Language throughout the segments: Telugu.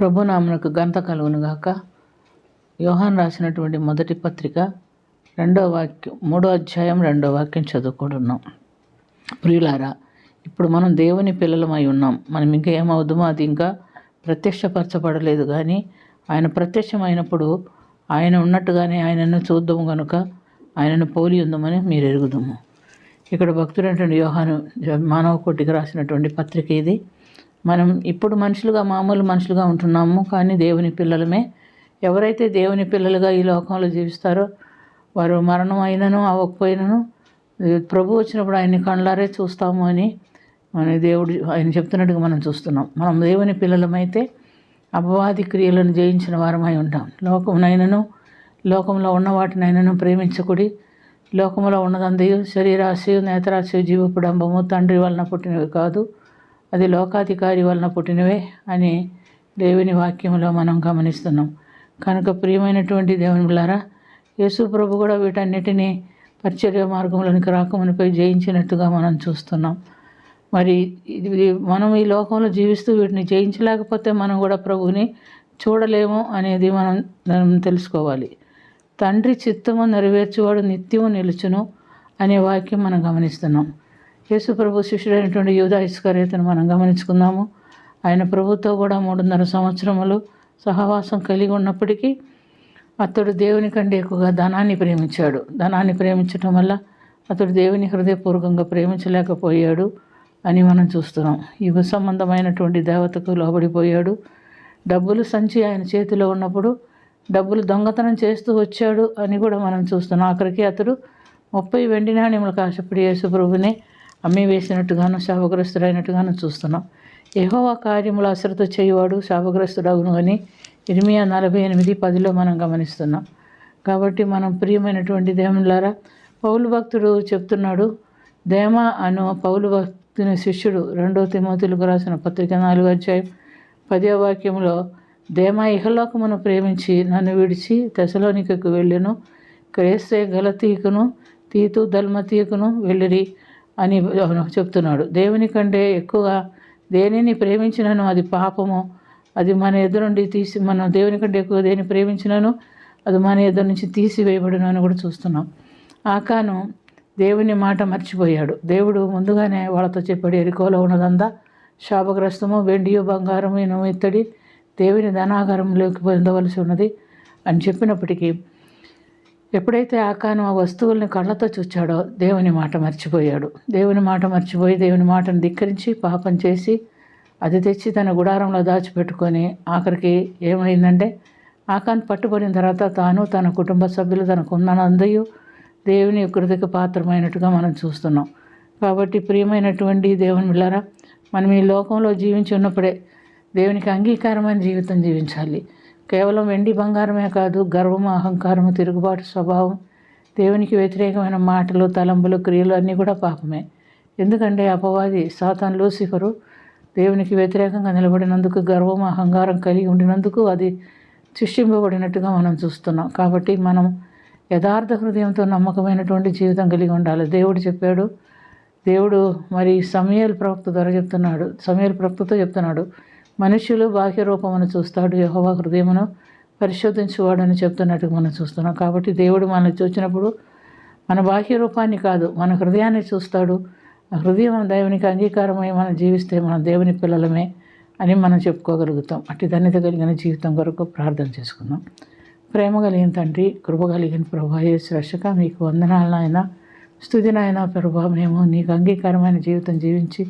ప్రభునామమునకు ఘనత కలుగునుగాక. యోహాను రాసినటువంటి మొదటి పత్రిక 2వ వాక్యం 3వ అధ్యాయం 2వ వాక్యం చదువుకుంటున్నాం. ప్రియులారా, ఇప్పుడు మనం దేవుని పిల్లలమై ఉన్నాం. మనం ఇంకా ఏమవుదామో అది ఇంకా ప్రత్యక్షపరచబడలేదు, కానీ ఆయన ప్రత్యక్షమైనప్పుడు ఆయన ఉన్నట్టుగానే ఆయనను చూద్దాము కనుక ఆయనను పోలి ఉందామని మీరు ఎరుగుదాము. ఇక్కడ భక్తుడైనటువంటి యోహాను మానవ కోటికి రాసినటువంటి పత్రిక ఇది. మనం ఇప్పుడు మామూలు మనుషులుగా ఉంటున్నాము, కానీ దేవుని పిల్లలమే. ఎవరైతే దేవుని పిల్లలుగా ఈ లోకంలో జీవిస్తారో వారు మరణం అయినను అవ్వకపోయినను ప్రభు వచ్చినప్పుడు ఆయన్ని కళ్ళారే చూస్తాము అని మన దేవుడు ఆయన చెప్తున్నట్టుగా మనం చూస్తున్నాం. మనం దేవుని పిల్లలమైతే అపవాది క్రియలను జయించిన వారమై ఉంటాం. లోకంలో ఉన్న వాటినైనను ప్రేమించకుడి. లోకంలో ఉన్నదందయు శరీరాశయు, నేత్రాశయు, జీవపుడంబము తండ్రి వలన పుట్టినవి కాదు, అది లోకాధికారి వలన పుట్టినవే అని దేవుని వాక్యంలో మనం గమనిస్తున్నాం. కనుక ప్రియమైనటువంటి దేవుని బిడ్డలారా, యేసు ప్రభు కూడా వీటన్నిటినీ పరిచర్య మార్గంలోనికి రాకమునిపై జయించినట్టుగా మనం చూస్తున్నాం. మరి ఇది మనం ఈ లోకంలో జీవిస్తూ వీటిని జయించలేకపోతే మనం కూడా ప్రభువుని చూడలేము అనేది మనం తెలుసుకోవాలి. తండ్రి చిత్తము నెరవేర్చువాడు నిత్యము నిలుచును అనే వాక్యం మనం గమనిస్తున్నాం. యేసు ప్రభు శిష్యుడైనటువంటి యూదా ఇస్కరియోతును మనం గమనించుకుందాము. ఆయన ప్రభుతో కూడా 3.5 సంవత్సరములు సహవాసం కలిగి ఉన్నప్పటికీ అతడు దేవుని కంటే ఎక్కువగా ధనాన్ని ప్రేమించాడు. ధనాన్ని ప్రేమించడం వల్ల అతడు దేవుని హృదయపూర్వకంగా ప్రేమించలేకపోయాడు అని మనం చూస్తున్నాం. యుగ సంబంధమైనటువంటి దేవతకు లోబడిపోయాడు. డబ్బులు సంచి ఆయన చేతిలో ఉన్నప్పుడు డబ్బులు దొంగతనం చేస్తూ వచ్చాడు అని కూడా మనం చూస్తున్నాం. ఆఖరికి అతడు 30 వెండి నాణ్యములకు ఆశపడి యేసు ప్రభువుని అమ్మి వేసినట్టుగాను శాపగ్రస్తుడైనట్టుగాను చూస్తున్నాం. యెహోవా కార్యములు అశ్రద్ధ చేయువాడు శాపగ్రస్తుడగును అని ఇర్మియా 48:10 మనం గమనిస్తున్నాం. కాబట్టి మనం ప్రియమైనటువంటి దేవునిలారా, పౌలు భక్తుడు చెప్తున్నాడు. దేమా అను పౌలు భక్తుని శిష్యుడు 2 తిమోతిలకు రాసిన పత్రిక 4వ అధ్యాయం 10వ వాక్యంలో, దేమా ఇహలోకమును ప్రేమించి నన్ను విడిచి తెసలోనికకు వెళ్ళెను, క్రేస్తే గలతీకును తీతు దల్మతీకును వెళ్ళిరి అని చెప్తున్నాడు. దేవుని కంటే ఎక్కువగా దేనిని ప్రేమించినను అది పాపము, అది మన ఎదురు నుండి మనం దేవుని కంటే ఎక్కువ దేని ప్రేమించినను అది మన ఎదురు నుంచి తీసివేయబడును అని కూడా చూస్తున్నాం. ఆకాను దేవుని మాట మర్చిపోయాడు. దేవుడు ముందుగానే వాళ్ళతో చెప్పాడు, ఎరికోలో ఉన్నదంతా శాపగ్రస్తము, వెండియు బంగారము ఇనుము ఇత్తడి దేవుని ధనాగారంలోకి పొందవలసి ఉన్నది అని చెప్పినప్పటికీ ఎప్పుడైతే ఆకాను ఆ వస్తువుల్ని కళ్ళతో చూచాడో దేవుని మాట మర్చిపోయాడు. దేవుని మాట మర్చిపోయి దేవుని మాటను ధిక్కరించి పాపం చేసి అది తెచ్చి తన గుడారంలో దాచిపెట్టుకొని ఆఖరికి ఏమైందంటే ఆకాను పట్టుబడిన తర్వాత తాను తన కుటుంబ సభ్యులు తనకున్నందయు దేవుని కృతికి పాత్రమైనట్టుగా మనం చూస్తున్నాం. కాబట్టి ప్రియమైనటువంటి దేవుని బిడ్డలారా, మనం ఈ లోకంలో జీవించి ఉన్నప్పుడే దేవునికి అంగీకారమైన జీవితం జీవించాలి. కేవలం వెండి బంగారమే కాదు, గర్వము, అహంకారము, తిరుగుబాటు స్వభావం, దేవునికి వ్యతిరేకమైన మాటలు, తలంపులు, క్రియలు అన్నీ కూడా పాపమే. ఎందుకంటే అపవాది సాతాను లూసిఫరు దేవునికి వ్యతిరేకంగా నిలబడినందుకు, గర్వము, అహంకారం కలిగి ఉండినందుకు అది సృష్టింపబడినట్టుగా మనం చూస్తున్నాం. కాబట్టి మనం యథార్థ హృదయంతో నమ్మకమైనటువంటి జీవితం కలిగి ఉండాలి. దేవుడు చెప్పాడు. దేవుడు మరి సమూయేలు ప్రవక్త ద్వారా సమూయేలు ప్రవక్తతో చెప్తున్నాడు, మనుష్యులు బాహ్య రూపమును చూస్తాడు, యెహోవా హృదయమును పరిశోధించువాడని చెప్తున్నట్టుగా మనం చూస్తున్నాం. కాబట్టి దేవుడు మనల్ని చూసినప్పుడు మన బాహ్య రూపాన్ని కాదు, మన హృదయాన్ని చూస్తాడు. ఆ హృదయం దేవునికి అంగీకారమై మనం జీవిస్తే మనం దేవుని పిల్లలమే అని మనం చెప్పుకోగలుగుతాం. అట్టి ధన్యత కలిగిన జీవితం కొరకు ప్రార్థన చేసుకుందాం. ప్రేమ కలిగిన తండ్రి, కృప కలిగిన ప్రభువా యేసు రక్షక, మీకు వందనాలు నాయన, స్తుతి నాయన. ప్రభువా, మేము నీకు అంగీకారమైన జీవితం జీవించి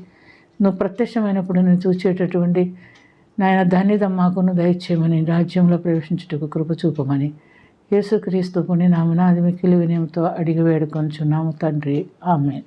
నువ్వు ప్రత్యక్షమైనప్పుడు నేను చూసేటటువంటి నాయన ధన్యత మాకును దయచేయమని, రాజ్యంలో ప్రవేశించుటకు కృప చూపమని యేసుక్రీస్తు పుణ్యనామమున అది మిక్కిలి వినయముతో అడిగి వేడుకొనుచున్నాము తండ్రి. ఆమేన్.